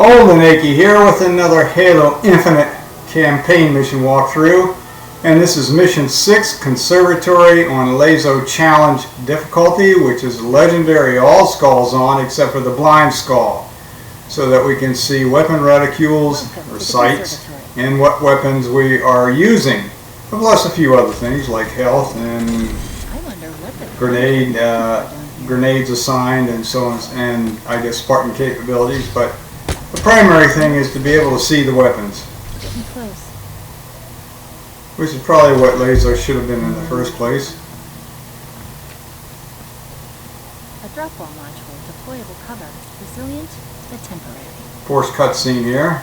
Old and Achy here with another Halo Infinite campaign mission walkthrough, and this is mission 6, Conservatory on LASO challenge difficulty, which is legendary all skulls on except for the blind skull, so that we can see weapon reticules or sights and what weapons we are using, plus a few other things like health and grenades assigned and so on, and I guess Spartan capabilities, but the primary thing is to be able to see the weapons. Getting close. Which is probably what LASO should have been in the first place. A drop wall module, deployable cover, resilient but temporary. Forced cutscene here.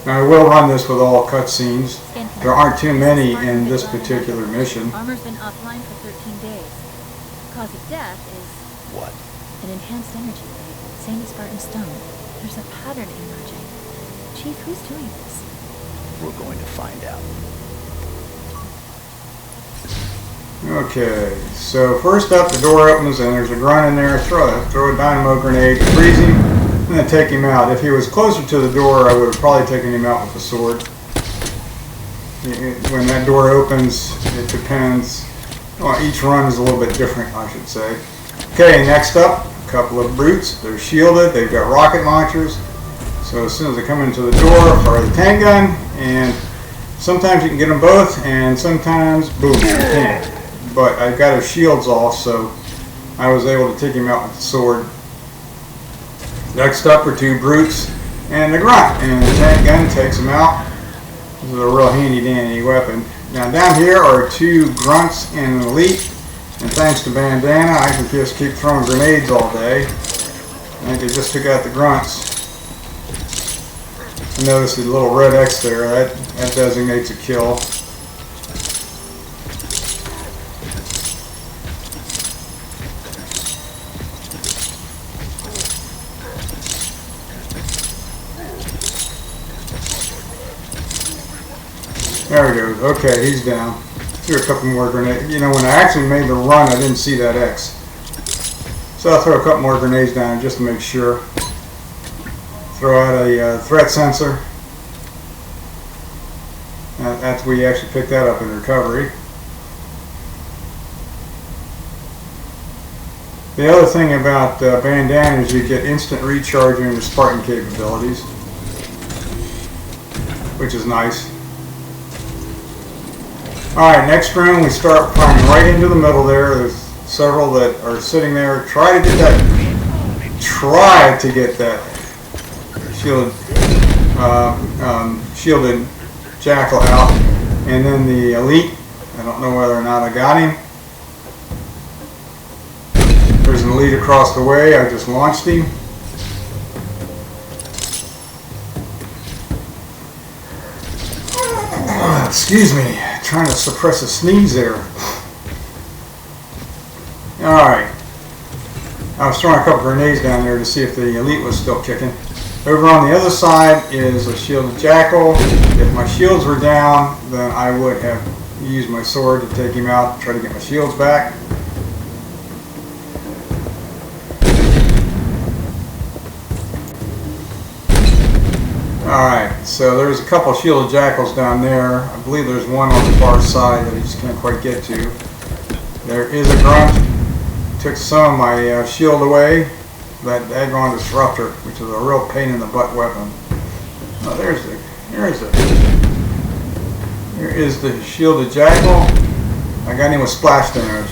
Now I will run this with all cutscenes. There aren't too many in this particular mission. Armor's been offline for 13 days. Cause of death is... What? An enhanced energy wave, same as Spartan stone. There's a pattern emerging. Chief, who's doing this? We're going to find out. Okay, so first up the door opens and there's a grunt in there. Throw a dynamo grenade, freeze him, and then take him out. If he was closer to the door, I would have probably taken him out with a sword. When that door opens, it depends. Well, each run is a little bit different, I should say. Okay, next up, a couple of brutes. They're shielded, they've got rocket launchers. So as soon as they come into the door, fire the tank gun, and sometimes you can get them both, and sometimes, boom, you can't. But I got his shields off, so I was able to take him out with the sword. Next up are two brutes and the grunt, and the tank gun takes them out. This is a real handy dandy weapon. Now down here are two grunts and an elite. And thanks to Bandana, I can just keep throwing grenades all day. I think they just took out the grunts. Notice the little red X there, that designates a kill. There he goes. Okay, he's down. Threw a couple more grenades. You know, when I actually made the run, I didn't see that X. So I'll throw a couple more grenades down just to make sure. Throw out a threat sensor. After we actually picked that up in recovery. The other thing about Bandana is you get instant recharge in your Spartan capabilities, which is nice. Alright, next room we start climbing right into the middle there. There's several that are sitting there. Try to get that shielded jackal out. And then the elite, I don't know whether or not I got him. There's an elite across the way. I just launched him. Excuse me, trying to suppress a sneeze there. Alright. I was throwing a couple grenades down there to see if the elite was still kicking. Over on the other side is a shielded jackal. If my shields were down, then I would have used my sword to take him out, try to get my shields back. Alright, so there's a couple shielded jackals down there. I believe there's one on the far side that I just can't quite get to. There is a grunt. Took some of my shield away. That daggone disruptor, which is a real pain in the butt weapon. Oh, there is the shielded jackal. I got him with splash damage.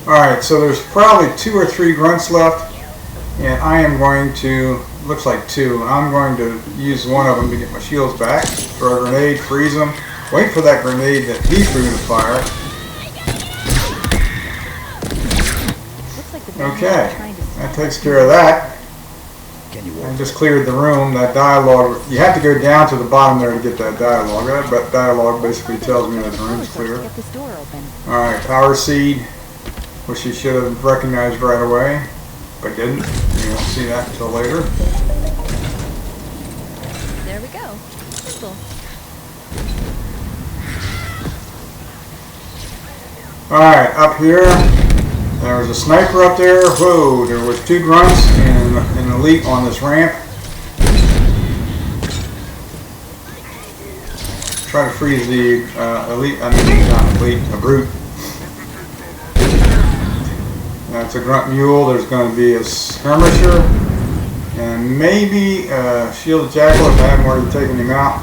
Alright, so there's probably 2 or 3 grunts left, and I am going to, looks like 2, I'm going to use one of them to get my shields back. Throw a grenade, freeze them, wait for that grenade that he threw to fire. Okay, that takes care of that. I just cleared the room. That dialogue, you have to go down to the bottom there to get that dialogue. That dialogue basically tells me that the room's clear. Alright, power seed, which you should have recognized right away, but didn't. You won't see that until later. There we go. Simple. Alright, up here There was a sniper up there. Whoa, there was 2 grunts and an elite on this ramp. Try to freeze the elite, I mean not elite, a brute. That's a grunt mule. There's going to be a skirmisher and maybe a shielded jackal if I haven't already taken him out.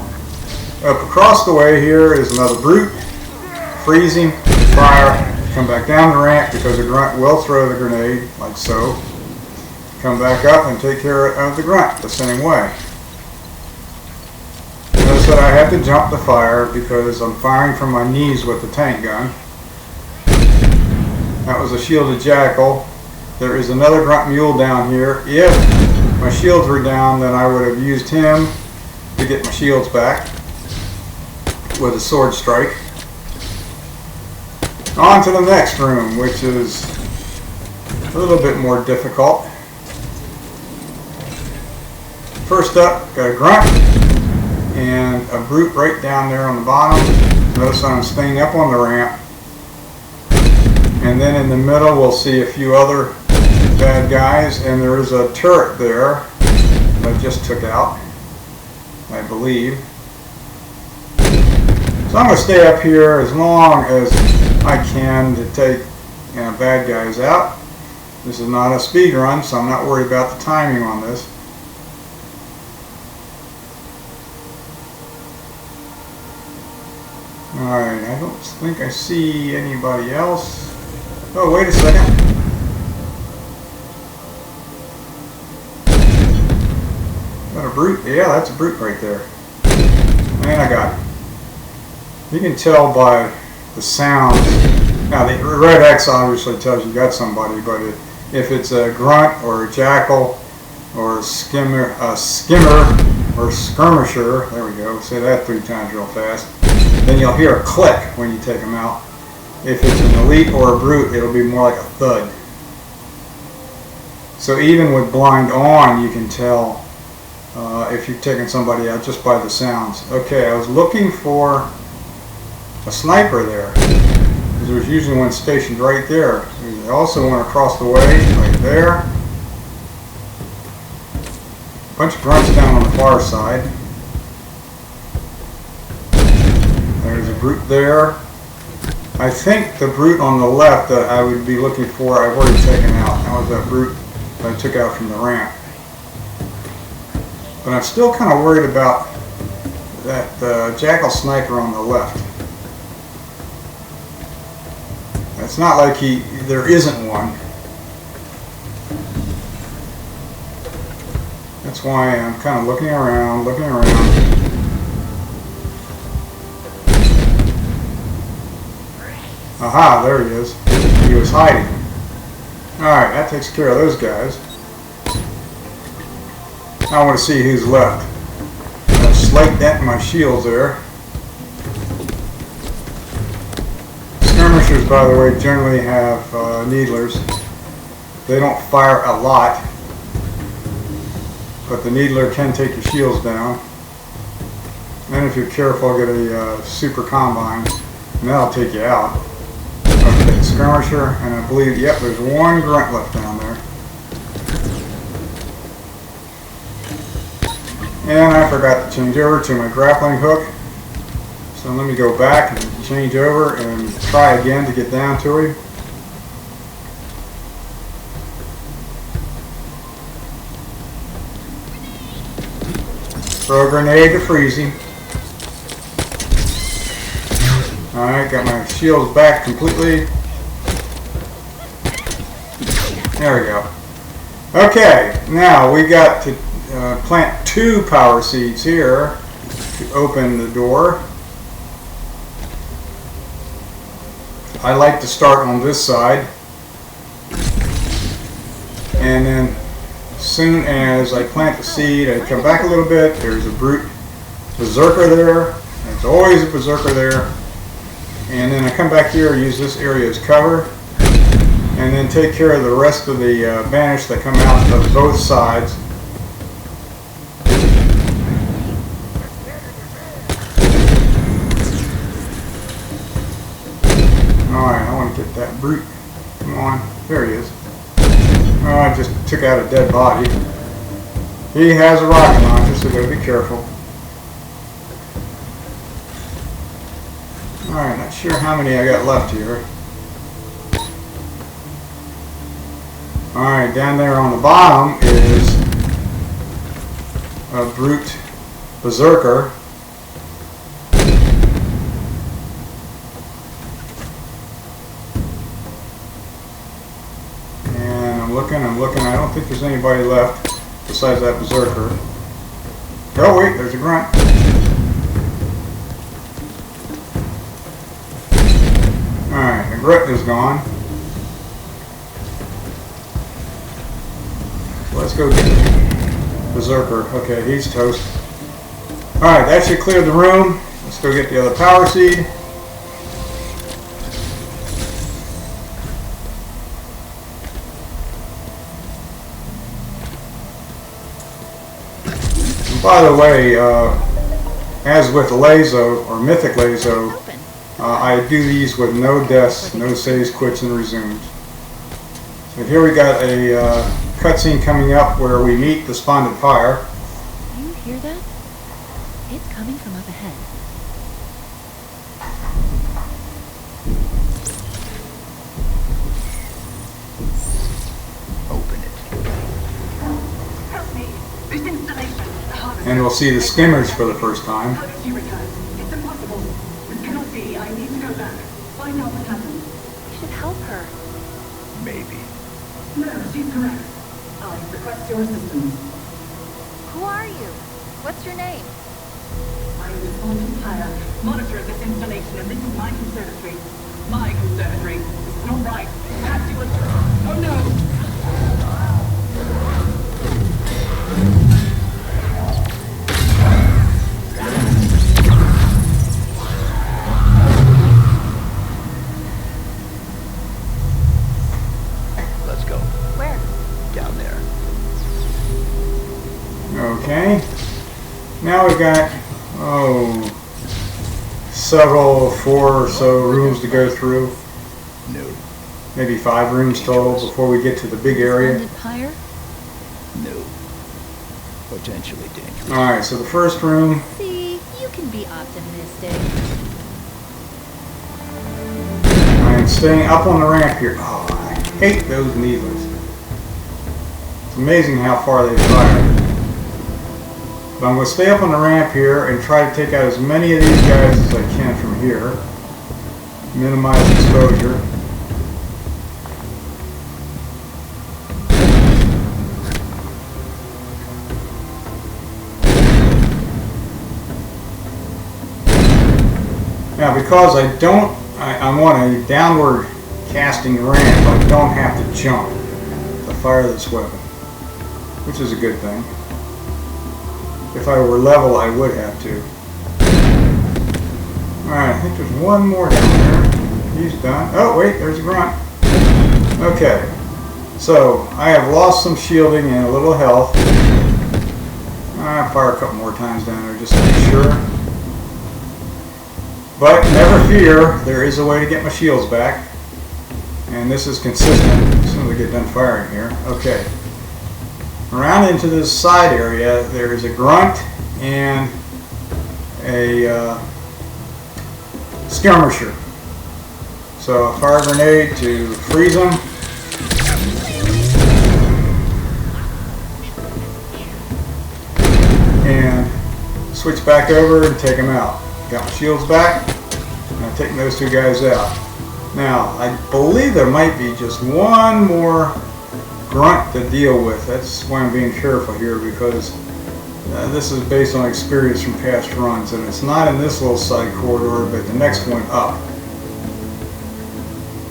Up across the way here is another brute. Freeze him, fire, come back down the ramp because the grunt will throw the grenade like so. Come back up and take care of the grunt the same way. Notice that I have to jump the fire because I'm firing from my knees with the tank gun. That was a shielded jackal. There is another grunt mule down here. If my shields were down, then I would have used him to get my shields back with a sword strike. On to the next room, which is a little bit more difficult. First up, got a grunt and a brute right down there on the bottom. Notice I'm staying up on the ramp. And then in the middle we'll see a few other bad guys, and there is a turret there that I just took out, I believe. So I'm going to stay up here as long as I can to take bad guys out. This is not a speed run, so I'm not worried about the timing on this. Alright, I don't think I see anybody else. Oh, wait a second. Is that a brute? Yeah, that's a brute right there. And I got it. You can tell by the sounds. Now, the red X obviously tells you got somebody, but if it's a grunt or a jackal or a skimmer or skirmisher, there we go, say that 3 times real fast, then you'll hear a click when you take them out. If it's an elite or a brute, it'll be more like a thud. So even with blind on, you can tell if you've taken somebody out just by the sounds. Okay, I was looking for a sniper there. There's usually one stationed right there. There's also one across the way, right there. A bunch of grunts down on the far side. There's a brute there. I think the brute on the left that I would be looking for, I've already taken out. That was that brute that I took out from the ramp. But I'm still kind of worried about that jackal sniper on the left. It's not like there isn't one. That's why I'm kind of looking around. Aha, there he is. He was hiding. Alright, that takes care of those guys. I want to see who's left. Got a slight dent in my shields there. Skirmishers, by the way, generally have needlers. They don't fire a lot, but the needler can take your shields down. And if you're careful, get a super combine, and that'll take you out. Okay, skirmisher, and I believe, yep, there's one grunt left down there. And I forgot to change over to my grappling hook. So let me go back and change over and try again to get down to him. Throw a grenade to freeze him. Alright, got my shields back completely. There we go. Okay, now we got to plant 2 power seeds here to open the door. I like to start on this side, and then as soon as I plant the seed, I come back a little bit. There's a brute berserker there. There's always a berserker there. And then I come back here, use this area as cover, and then take care of the rest of the banish that come out of both sides. Alright, I want to get that brute Come on. There he is. Oh, I just took out a dead body. He has a rocket launcher, so gotta be careful. Alright, not sure how many I got left here. Alright, down there on the bottom is a brute berserker. And I'm looking, I don't think there's anybody left besides that berserker. Oh wait, there's a grunt. Alright, the grunt is gone. Let's go get the berserker. Okay, he's toast. Alright, that should clear the room. Let's go get the other power seed. And by the way, as with LASO or Mythic LASO, I do these with no deaths, no saves, quits, and resumes. So here we got a cutscene coming up where we meet the Sponded Pyre. Do you hear that? It's coming from up ahead. Open it. Help me. This installation. And we'll see the skimmers for the first time. How did she return? It's impossible. This cannot be. I need to go back. Find out what happened. We should help her. Maybe. No, she's correct. I request your assistance. Who are you? What's your name? I am the Sponded Pyre, monitor of this installation, and this is my conservatory. My conservatory. This is not right. Perhaps you would... Oh no! Let's go. Where? Down there. Okay. Now we've got, several, 4 or so rooms to go through. No. Maybe 5 rooms total before we get to the big area. Sponded Pyre? No. Potentially dangerous. Alright, so the first room, See, you can be optimistic. I am staying up on the ramp here. Oh, I hate those needlers. It's amazing how far they fire. But I'm going to stay up on the ramp here and try to take out as many of these guys as I can from here. Minimize exposure. Now because I'm on a downward casting ramp, I don't have to jump to fire this weapon, which is a good thing. If I were level, I would have to. Alright, I think there's one more down there. He's done. Oh, wait, there's a grunt. Okay. So, I have lost some shielding and a little health. I'll fire a couple more times down there just to be sure. But never fear, there is a way to get my shields back. And this is consistent as soon as I get done firing here. Okay. Around into this side area, there is a grunt and a skirmisher. So a fire grenade to freeze them. And switch back over and take them out. Got my shields back, and I'm taking those 2 guys out. Now, I believe there might be just one more grunt to deal with. That's why I'm being careful here, because this is based on experience from past runs, and it's not in this little side corridor, but the next one up.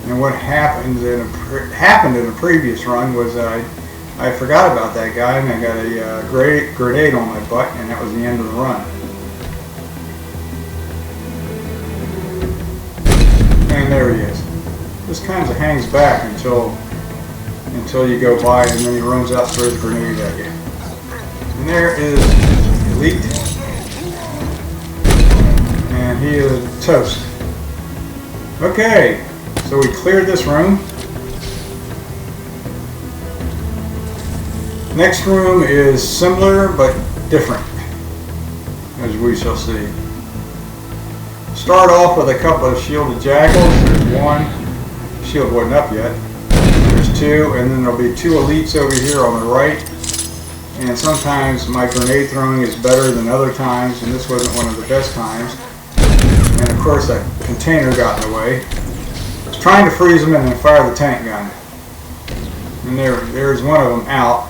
And what happened in a previous run was that I forgot about that guy, and I got a grenade on my butt, and that was the end of the run. And there he is. This kind of hangs back until you go by, and then he runs out and throws a grenade at you. And there is Elite. And he is toast. Okay, so we cleared this room. Next room is similar but different, as we shall see. Start off with a couple of shielded jackals. There's one. Shield wasn't up yet. There's two, and then there'll be two elites over here on the right. And sometimes my grenade throwing is better than other times, and this wasn't one of the best times. And of course that container got in the way. I was trying to freeze them and then fire the tank gun. And there's one of them out.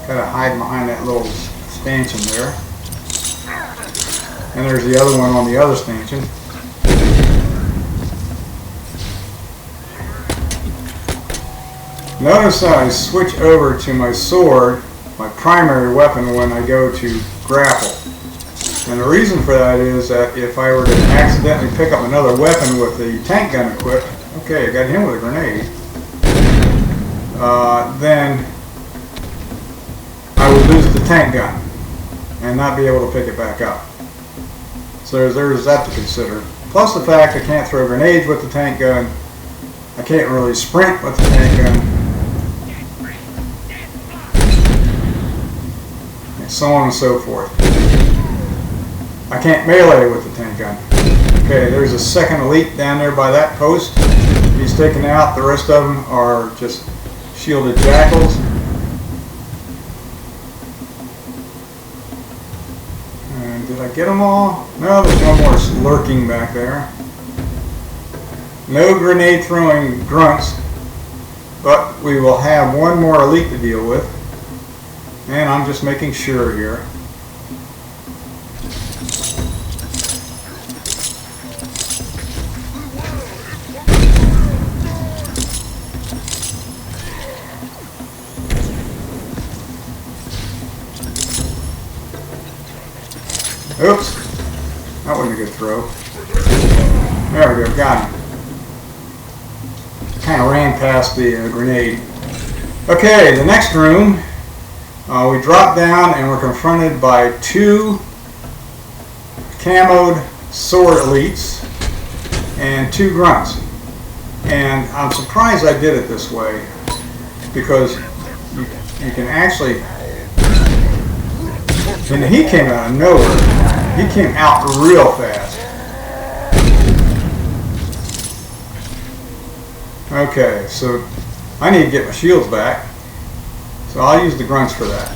Gotta hide behind that little stanchion there. And there's the other one on the other stanchion. Notice I switch over to my sword, my primary weapon, when I go to grapple. And the reason for that is that if I were to accidentally pick up another weapon with the tank gun equipped, okay, I got him with a grenade, then I would lose the tank gun and not be able to pick it back up. So there's that to consider. Plus the fact I can't throw grenades with the tank gun, I can't really sprint with the tank gun, and so on and so forth. I can't melee with the tank gun. Okay, there's a second elite down there by that post. He's taken out. The rest of them are just shielded jackals. And did I get them all? No, there's one more lurking back there. No grenade throwing grunts, but we will have one more elite to deal with. And I'm just making sure here. Oops, that wasn't a good throw. There we go, got him. Kind of ran past the grenade. Okay, the next room, we drop down and we're confronted by two camoed sword elites and two grunts. And I'm surprised I did it this way, because you can actually, and he came out of nowhere. He came out real fast. Okay, so I need to get my shields back. So I'll use the grunts for that.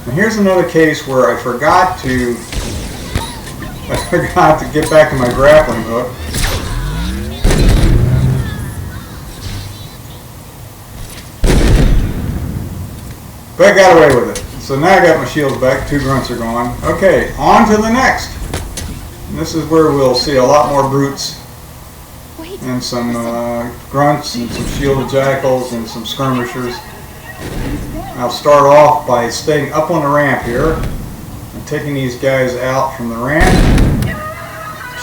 And here's another case where I forgot to get back to my grappling hook. But I got away with it. So now I got my shields back, two grunts are gone. Okay, on to the next. And this is where we'll see a lot more brutes and some grunts and some shielded jackals and some skirmishers. I'll start off by staying up on the ramp here and taking these guys out from the ramp.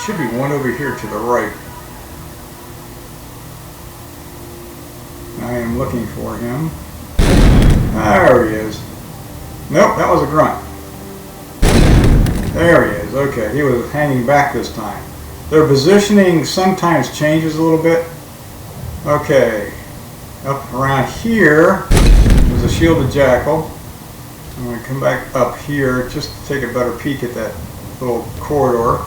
Should be one over here to the right. I am looking for him. There he is. Nope, that was a grunt. There he is. Okay, he was hanging back this time. Their positioning sometimes changes a little bit. Okay, up around here was a shielded jackal. I'm going to come back up here just to take a better peek at that little corridor.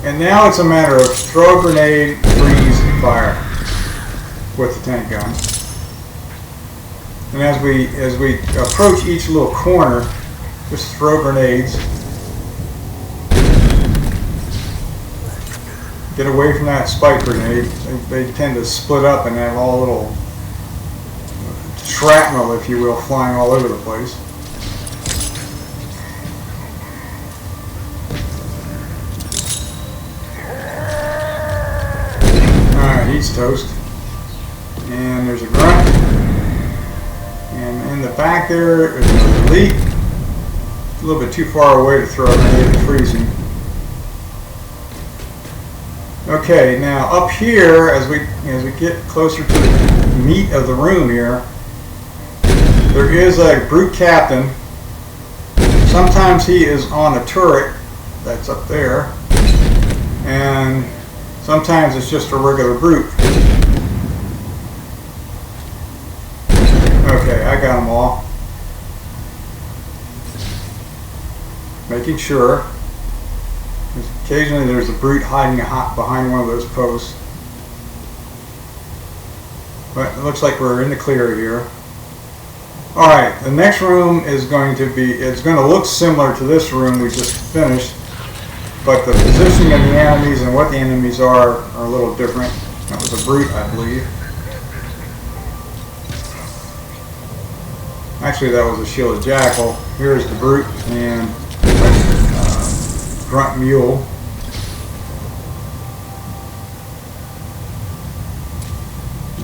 And now it's a matter of throw a grenade, freeze, fire with the tank gun. And as we approach each little corner, just throw grenades. Get away from that spike grenade. They tend to split up and have all little shrapnel, if you will, flying all over the place. Alright, he's toast. And there's a grunt. And in the back there is an elite. A little bit too far away to throw a grenade and freeze him. Okay, now up here, as we get closer to the meat of the room here, there is a brute captain. Sometimes he is on a turret that's up there, and sometimes it's just a regular brute. making sure. Occasionally there's a brute hiding behind one of those posts. But it looks like we're in the clear here. Alright, the next room is going to be, it's going to look similar to this room we just finished, but the positioning of the enemies and what the enemies are a little different. That was a brute, I believe. Actually, that was a shielded jackal. Here's the brute and grunt mule.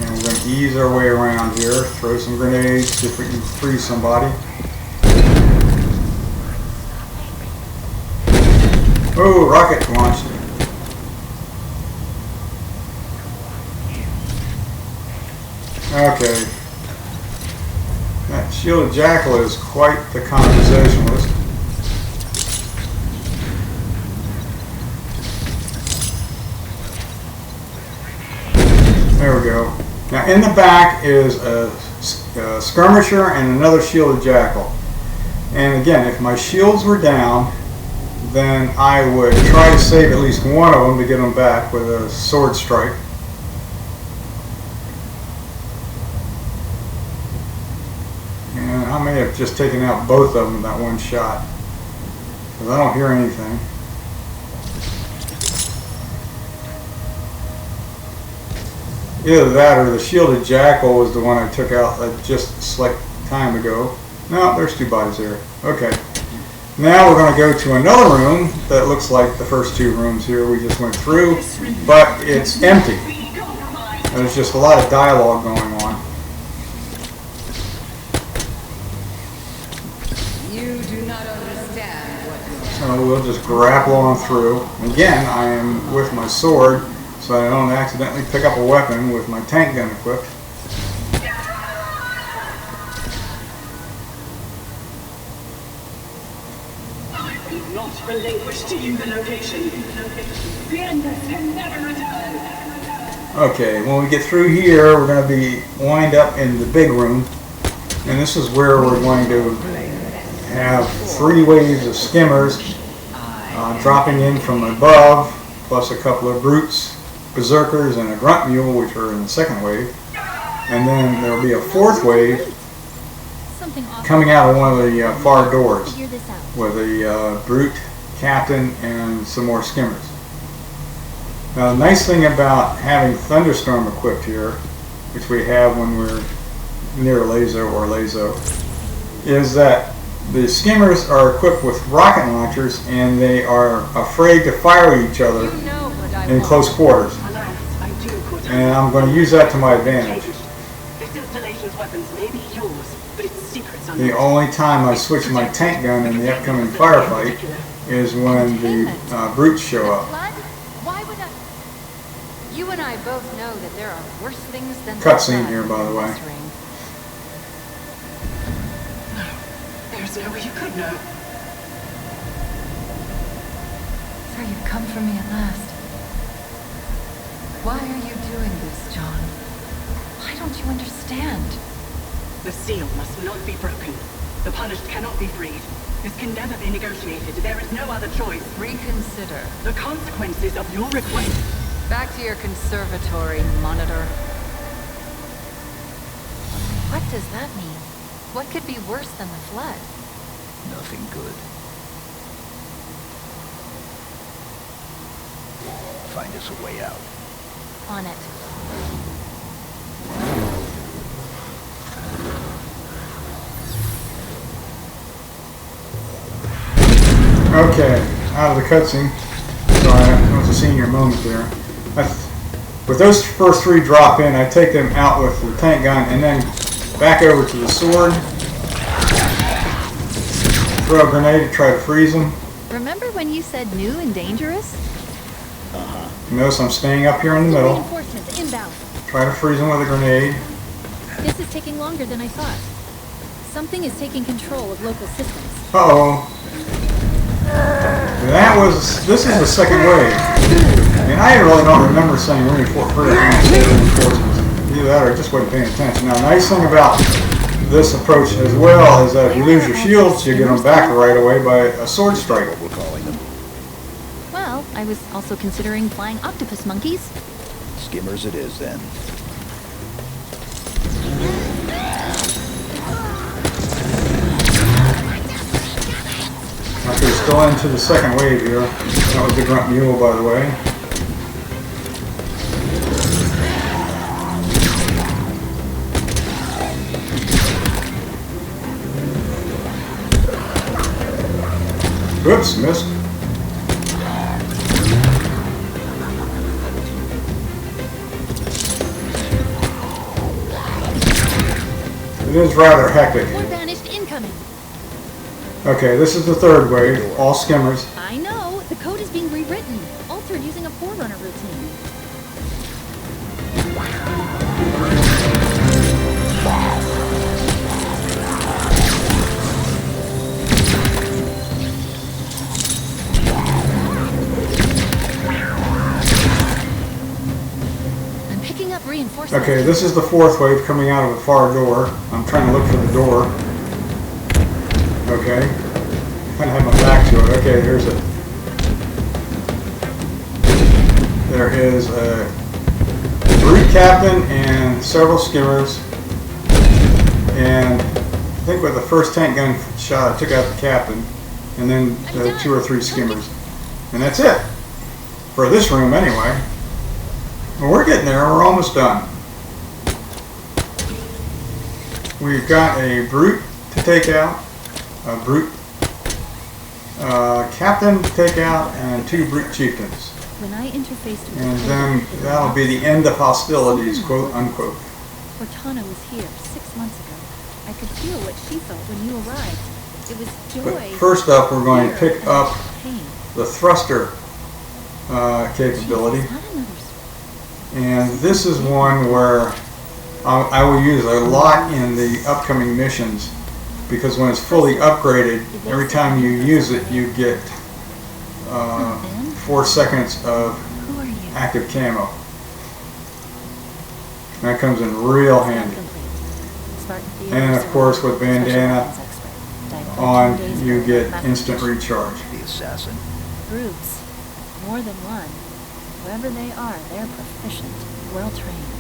And we're going to ease our way around here. Throw some grenades, see if we can freeze somebody. Oh, rocket launched. Okay. That shielded jackal is quite the conversationalist. There we go. Now in the back is a skirmisher and another shielded jackal. And again, if my shields were down, then I would try to save at least one of them to get them back with a sword strike. And I may have just taken out both of them in that one shot, because I don't hear anything. Either that or the shielded jackal was the one I took out just a slight time ago. No, there's two bodies there. Okay. Now we're going to go to another room that looks like the first two rooms here we just went through, but it's empty. There's just a lot of dialogue going on. You do not understand what So we'll just grapple on through. Again, I am with my sword, so I don't accidentally pick up a weapon with my tank gun equipped. Not relinquish to you the location. The Enders can never return. Okay, when we get through here, we're going to be wind up in the big room, and this is where we're going to have 3 waves of skimmers dropping in from above, plus a couple of brutes, berserkers, and a grunt mule, which are in the second wave, and then there will be a 4th wave coming out of one of the far doors with a brute captain and some more skimmers. Now the nice thing about having Thunderstorm equipped here, which we have when we're near LASO, is that the skimmers are equipped with rocket launchers and they are afraid to fire at each other in close quarters. And I'm going to use that to my advantage. This installation's weapons may be yours, but its secrets are The only time I switch my tank gun in the upcoming firefight is when the brutes show up. Why would I? You and I both know that there are worse things than Cutscene here, by the way. There's no way you could know. So you've come for me at last. Why are you doing this, John? Why don't you understand? The seal must not be broken. The punished cannot be freed. This can never be negotiated. There is no other choice. Reconsider. The consequences of your request. Back to your conservatory, monitor. What does that mean? What could be worse than the flood? Nothing good. Find us a way out. On it. Okay, out of the cutscene. Sorry, that was a senior moment there. With those first 3 drop in, I take them out with the tank gun and then back over to the sword. Throw a grenade to try to freeze them. Remember when you said new and dangerous? Notice I'm staying up here in the middle. Reinforcements inbound. Try to freeze them with a grenade. This is taking longer than I thought. Something is taking control of local systems. Uh-oh. This is the second wave. And I really don't remember saying reinforcements. Either that or I just wasn't paying attention. Now, the nice thing about this approach as well is that if you lose your shields, you get them back right away by a sword strike. What we're calling them. Well, I was also considering flying octopus monkeys. Skimmers it is then. Okay, still into the second wave here. That was the grunt mule, by the way. Whoops, missed. It is rather hectic. More banished incoming. Okay, this is the third wave, all skimmers. I know. The code is being rewritten, altered using a forerunner routine. I'm picking up reinforcements. Okay, this is the fourth wave coming out of the far door. I'm trying to look for the door. Okay. Kind of have my back to it. Okay, here's it. There is a brute captain and several skimmers. And I think with the first tank gun shot, I took out the captain. And then 2 or 3 skimmers. And that's it. For this room, anyway. Well, we're getting there. We're almost done. We've got a brute to take out. A brute captain to take out, and 2 brute chieftains. When I interfaced with And the then that'll be the end of hostilities, quote unquote. Cortana was here 6 months ago. I could feel what she felt when you arrived. It was joy. But first up, we're going to pick up pain. the thruster capability. It's not another And this is one where I will use a lot in the upcoming missions, because when it's fully upgraded, every time you use it, you get 4 seconds of Who are you? active camo. That comes in real handy. And of course, with bandana on, you get instant recharge. The assassin. Brutes. More than one. Whoever they are, they're proficient, well-trained.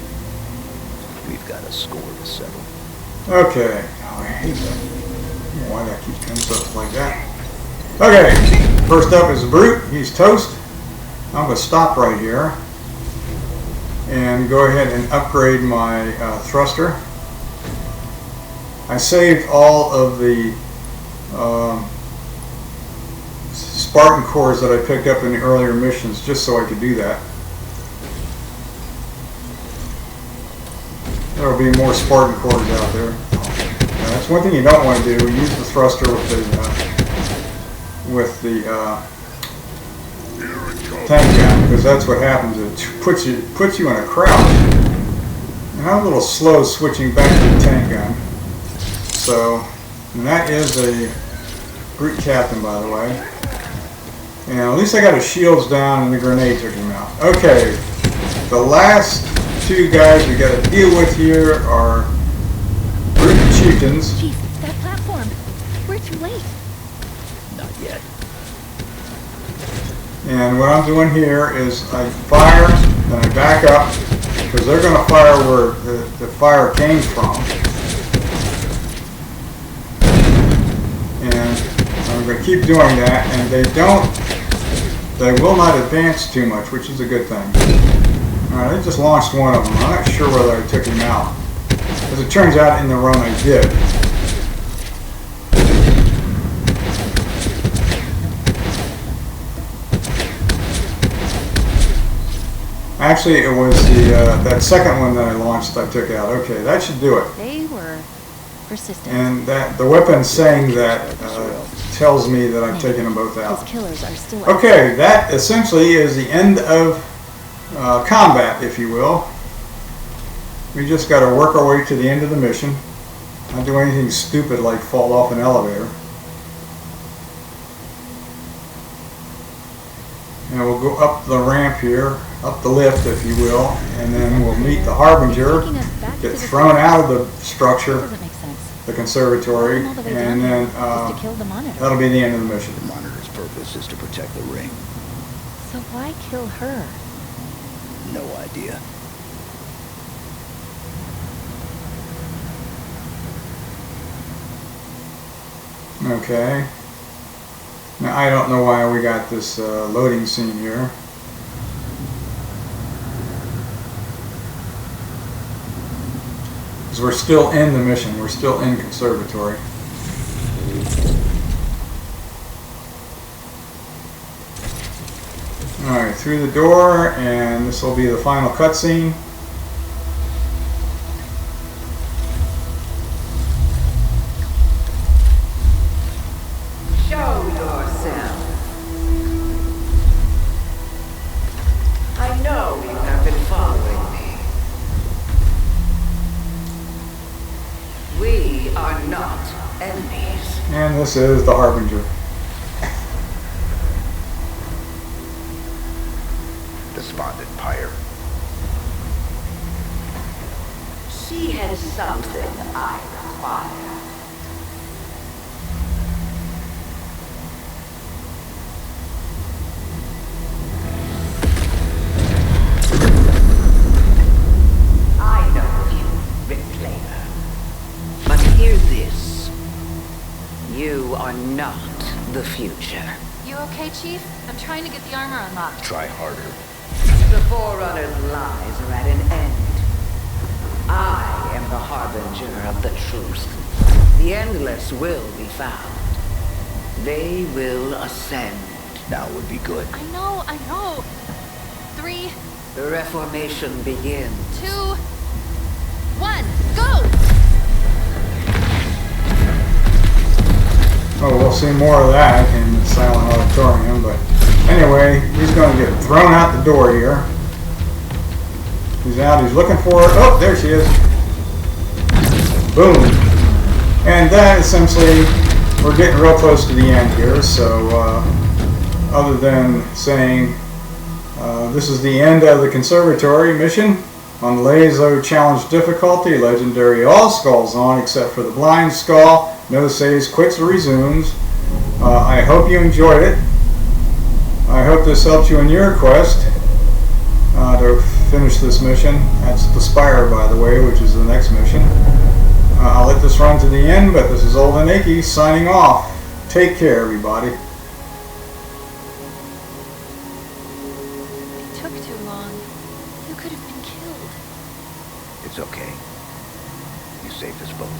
We've got a score to settle. Okay. Oh, I hate that. I don't know why that keeps coming stuff like that. Okay. First up is the brute. He's toast. I'm going to stop right here and go ahead and upgrade my thruster. I saved all of the Spartan cores that I picked up in the earlier missions just so I could do that. There will be more Spartan cores out there. Now, that's one thing you don't want to do. Use the thruster with the tank gun, because that's what happens. It puts you in a crouch. And I'm a little slow switching back to the tank gun. So, and that is a brute captain, by the way. And at least I got his shields down and the grenade took him out. Okay, the last 2 guys we got to deal with here are brute chieftains. Chief, that platform. We're too late. Not yet. And what I'm doing here is I fire, then I back up, because they're going to fire where the fire came from. And I'm going to keep doing that, and they will not advance too much, which is a good thing. Alright, I just launched one of them. I'm not sure whether I took him out. As it turns out, in the run I did. Actually, it was that second one that I launched I took out. Okay, that should do it. They were persistent. And that the weapon saying that tells me that I've taken them both out. His killers are still Okay, that essentially is the end of combat, if you will. We just got to work our way to the end of the mission. Not do anything stupid like fall off an elevator. And we'll go up the ramp here, up the lift, if you will, and then we'll meet the Harbinger, Taking us back get to the thrown out of the That structure, doesn't make sense. the conservatory, All the way down and here, then just to kill the monitor. that'll be the end of the mission. The monitor's purpose is to protect the ring. So why kill her? No idea. Okay. Now I don't know why we got this loading scene here. Because we're still in the mission. We're still in Conservatory. Alright, through the door, and this will be the final cutscene. Show yourself. I know you have been following me. We are not enemies. And this is the Harbinger. Despondent pyre. She has something I require. I know of you, Reclaimer. But hear this. You are not the future. You okay, Chief? I'm trying to get the armor unlocked. Try harder. The Forerunner's lies are at an end. I am the harbinger of the truth. The Endless will be found. They will ascend. Now would be good. I know. 3, The Reformation begins. 2, 1, go! Oh, we'll see more of that in the Silent Auditorium, but anyway, he's going to get thrown out the door here. He's out, he's looking for her. Oh, there she is. Boom. And that essentially, we're getting real close to the end here, so other than saying this is the end of the Conservatory mission on LASO Challenge difficulty, Legendary all skulls on except for the blind skull. No saves, quits, or resumes. I hope you enjoyed it. I hope this helps you in your quest to finish this mission. That's the Spire, by the way, which is the next mission. I'll let this run to the end, but this is Old and Achy signing off. Take care, everybody. It took too long. You could have been killed. It's okay. You saved us both.